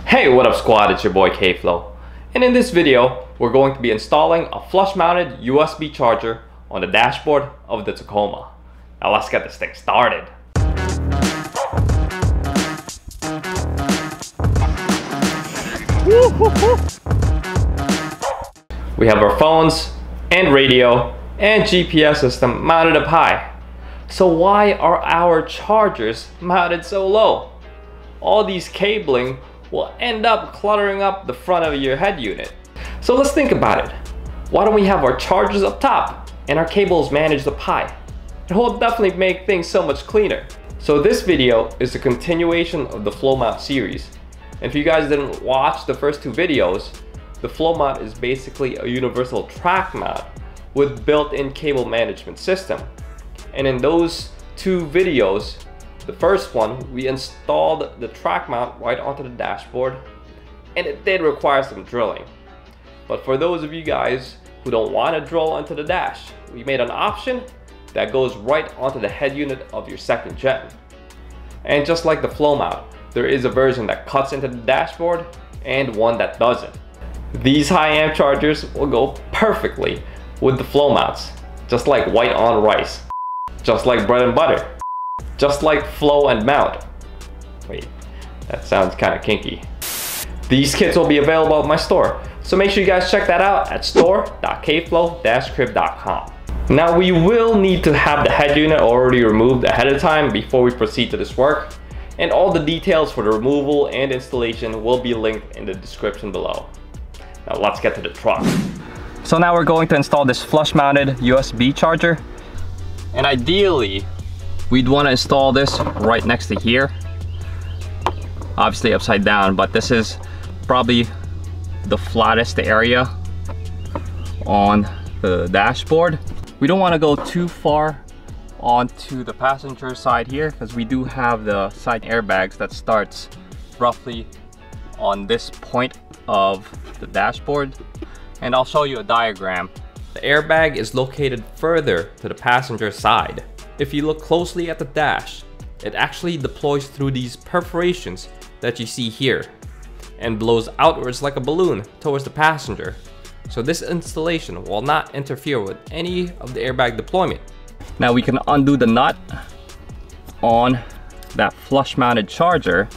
Hey, what up squad, it's your boy K-Flow. And in this video, we're going to be installing a flush-mounted USB charger on the dashboard of the Tacoma. Now let's get this thing started. We have our phones and radio and GPS system mounted up high. So why are our chargers mounted so low? All these cabling will end up cluttering up the front of your head unit. So let's think about it. Why don't we have our chargers up top and our cables managed up high? It will definitely make things so much cleaner. So this video is a continuation of the flow mount series. And if you guys didn't watch the first two videos, the flow mount is basically a universal track mount with built-in cable management system. And in those two videos, the first one, we installed the track mount right onto the dashboard, and it did require some drilling. But for those of you guys who don't want to drill onto the dash, we made an option that goes right onto the head unit of your second gen. And just like the flow mount, there is a version that cuts into the dashboard and one that doesn't. These high amp chargers will go perfectly with the flow mounts, just like white on rice, just like bread and butter, just like flow and mount. Wait, that sounds kind of kinky. These kits will be available at my store, so make sure you guys check that out at store.kflow-crib.com. Now we will need to have the head unit already removed ahead of time before we proceed to this work, and all the details for the removal and installation will be linked in the description below. Now let's get to the truck. So now we're going to install this flush mounted USB charger, and ideally we'd want to install this right next to here, obviously upside down, but this is probably the flattest area on the dashboard. We don't want to go too far onto the passenger side here because we do have the side airbags that starts roughly on this point of the dashboard, and I'll show you a diagram. The airbag is located further to the passenger side. If you look closely at the dash, it actually deploys through these perforations that you see here and blows outwards like a balloon towards the passenger. So this installation will not interfere with any of the airbag deployment. Now we can undo the nut on that flush mounted charger,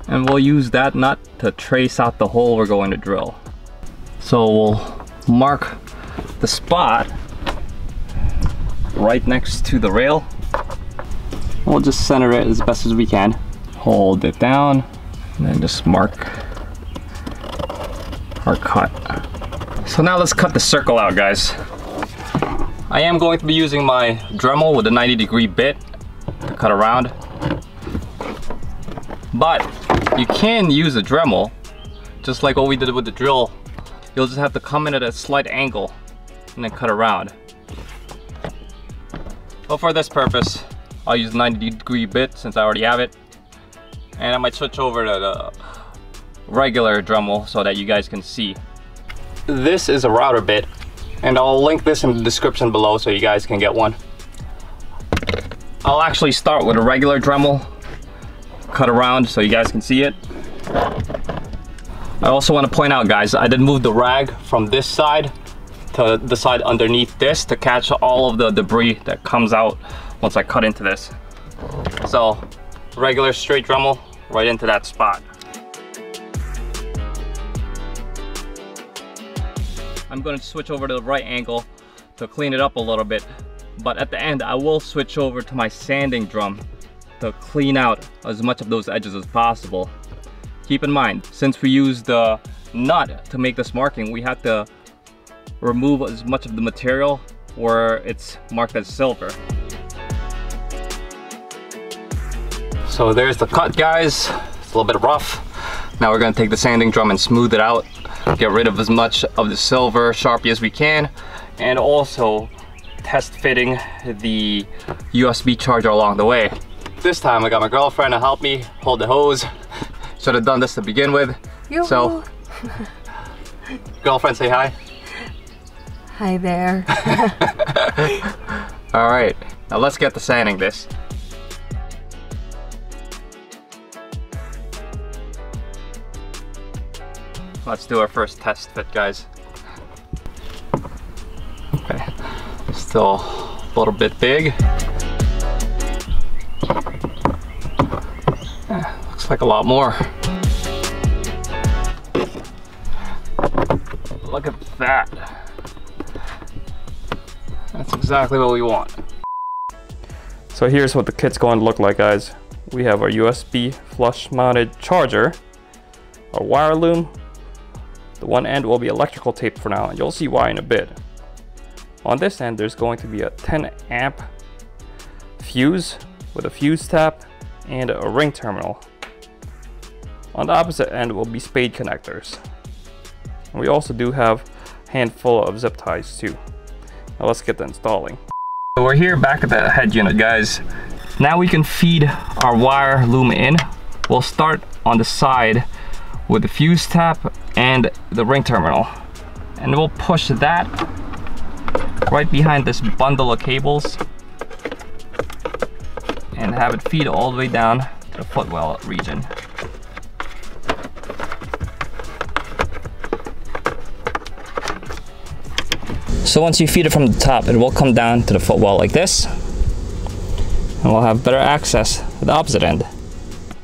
and we'll use that nut to trace out the hole we're going to drill. So we'll mark the spot right next to the rail. We'll just center it as best as we can. Hold it down and then just mark our cut. So now let's cut the circle out, guys. I am going to be using my Dremel with a 90-degree bit to cut around, but you can use a Dremel just like what we did with the drill. You'll just have to come in at a slight angle and then cut around. But for this purpose, I'll use a 90-degree bit since I already have it. And I might switch over to the regular Dremel so that you guys can see. This is a router bit, and I'll link this in the description below so you guys can get one. I'll actually start with a regular Dremel, cut around so you guys can see it. I also want to point out, guys, I did move the rag from this side to the side underneath this to catch all of the debris that comes out once I cut into this. So regular straight Dremel right into that spot. I'm going to switch over to the right angle to clean it up a little bit, but at the end I will switch over to my sanding drum to clean out as much of those edges as possible. Keep in mind, since we use the nut to make this marking, we have to remove as much of the material where it's marked as silver. So there's the cut, guys. It's a little bit rough. Now we're going to take the sanding drum and smooth it out, get rid of as much of the silver Sharpie as we can, and also test fitting the USB charger along the way. This time I got my girlfriend to help me hold the hose. Should have done this to begin with. So, girlfriend, say hi. Hi there. All right, now let's get to sanding this. let's do our first test fit, guys. Okay, still a little bit big. Looks like a lot more. Look at that. That's exactly what we want. So here's what the kit's going to look like, guys. We have our USB flush mounted charger, our wire loom. The one end will be electrical tape for now, and you'll see why in a bit. On this end, there's going to be a 10 amp fuse with a fuse tap and a ring terminal. On the opposite end will be spade connectors. And we also do have a handful of zip ties too. Now let's get to installing. So we're here back at the head unit, guys. Now we can feed our wire loom in. We'll start on the side with the fuse tap and the ring terminal. And we'll push that right behind this bundle of cables and have it feed all the way down to the footwell region. So once you feed it from the top, it will come down to the footwell like this, and we'll have better access to the opposite end.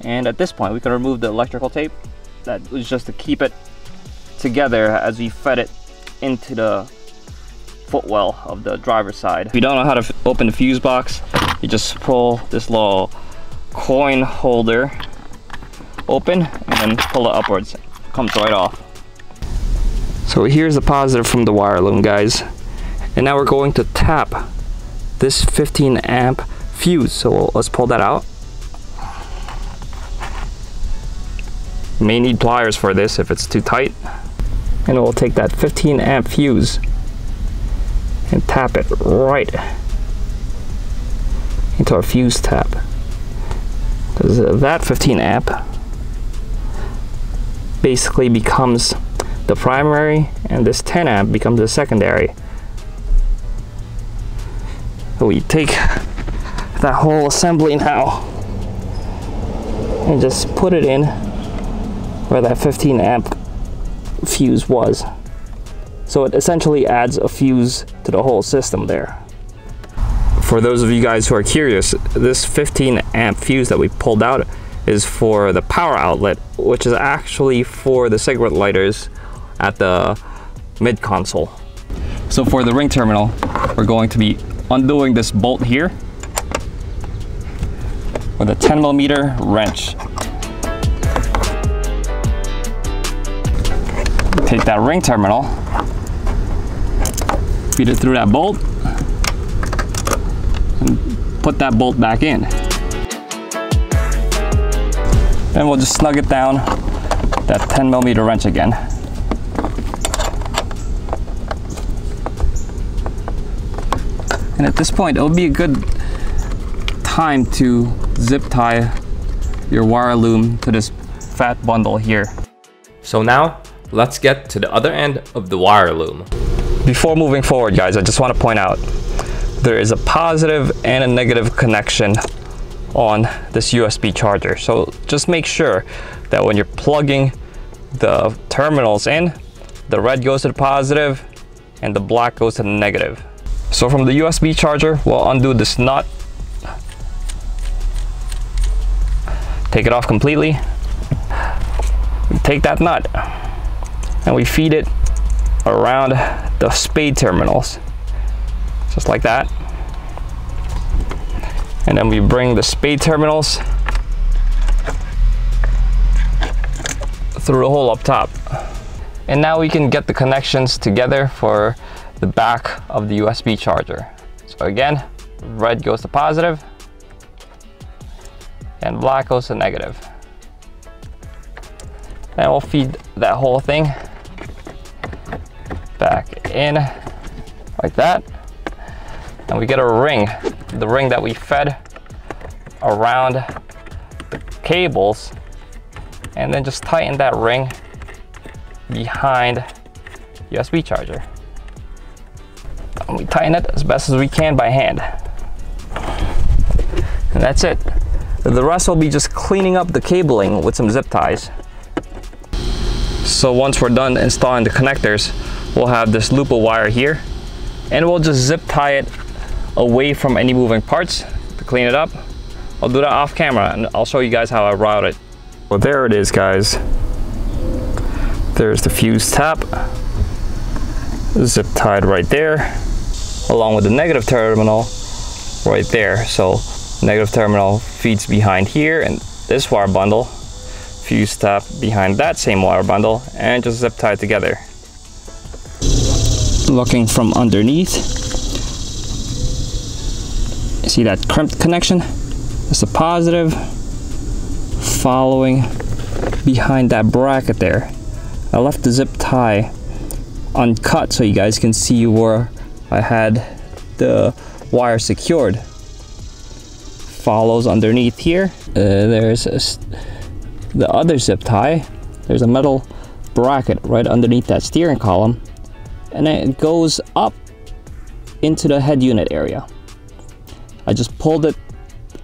And at this point, we can remove the electrical tape. That was just to keep it together as we fed it into the footwell of the driver's side. If you don't know how to open the fuse box, you just pull this little coin holder open and then pull it upwards. It comes right off. So here's the positive from the wire loom, guys. And now we're going to tap this 15 amp fuse. So let's pull that out. You may need pliers for this if it's too tight. And we'll take that 15 amp fuse and tap it right into our fuse tap. Because that 15 amp basically becomes the primary, and this 10 amp becomes the secondary. So we take that whole assembly now and just put it in where that 15 amp fuse was. So it essentially adds a fuse to the whole system there. For those of you guys who are curious, this 15 amp fuse that we pulled out is for the power outlet, which is actually for the cigarette lighters at the mid console. So for the ring terminal, we're going to be undoing this bolt here with a 10mm wrench. Take that ring terminal, feed it through that bolt, and put that bolt back in. Then we'll just snug it down, that 10mm wrench again. And at this point, it'll be a good time to zip tie your wire loom to this fat bundle here. So now, let's get to the other end of the wire loom. Before moving forward, guys, I just want to point out there is a positive and a negative connection on this USB charger. So just make sure that when you're plugging the terminals in, the red goes to the positive and the black goes to the negative. So from the USB charger, we'll undo this nut, take it off completely, we take that nut and we feed it around the spade terminals, just like that. And then we bring the spade terminals through the hole up top. And now we can get the connections together for the back of the USB charger. So again, red goes to positive and black goes to negative. And we'll feed that whole thing back in like that. And we get a ring, the ring that we fed around the cables, and then just tighten that ring behind USB charger. And we tighten it as best as we can by hand. And that's it. The rest will be just cleaning up the cabling with some zip ties. So once we're done installing the connectors, we'll have this loop of wire here, and we'll just zip tie it away from any moving parts to clean it up. I'll do that off camera and I'll show you guys how I route it. Well, there it is, guys. There's the fuse tap, zip tied right there, along with the negative terminal right there. So negative terminal feeds behind here and this wire bundle, fuse tap behind that same wire bundle, and just zip tie it together. Looking from underneath, see that crimped connection? That's a positive, following behind that bracket there. I left the zip tie uncut so you guys can see where I had the wire secured. Follows underneath here. There's the other zip tie. There's a metal bracket right underneath that steering column, and then it goes up into the head unit area. I just pulled it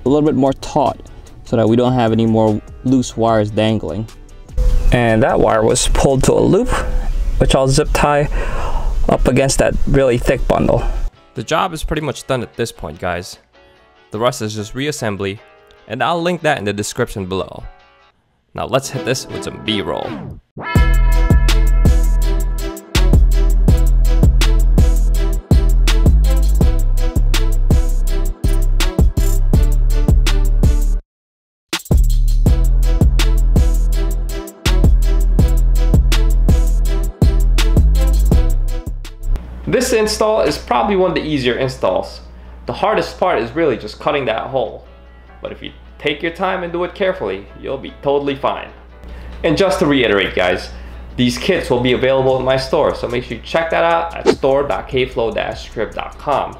a little bit more taut so that we don't have any more loose wires dangling. And that wire was pulled to a loop, which I'll zip tie up against that really thick bundle. The job is pretty much done at this point, guys. The rest is just reassembly, and I'll link that in the description below. Now let's hit this with some B-roll. This install is probably one of the easier installs. The hardest part is really just cutting that hole. But if you take your time and do it carefully, you'll be totally fine. And just to reiterate, guys, these kits will be available in my store, so make sure you check that out at store.kflow-strip.com.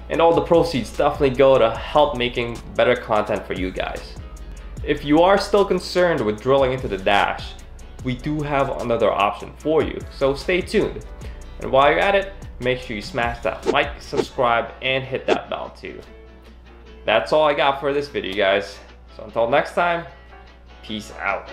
And all the proceeds definitely go to help making better content for you guys. If you are still concerned with drilling into the dash, we do have another option for you, so stay tuned. And while you're at it, make sure you smash that like, subscribe, and hit that bell too. That's all I got for this video, guys. So until next time, peace out.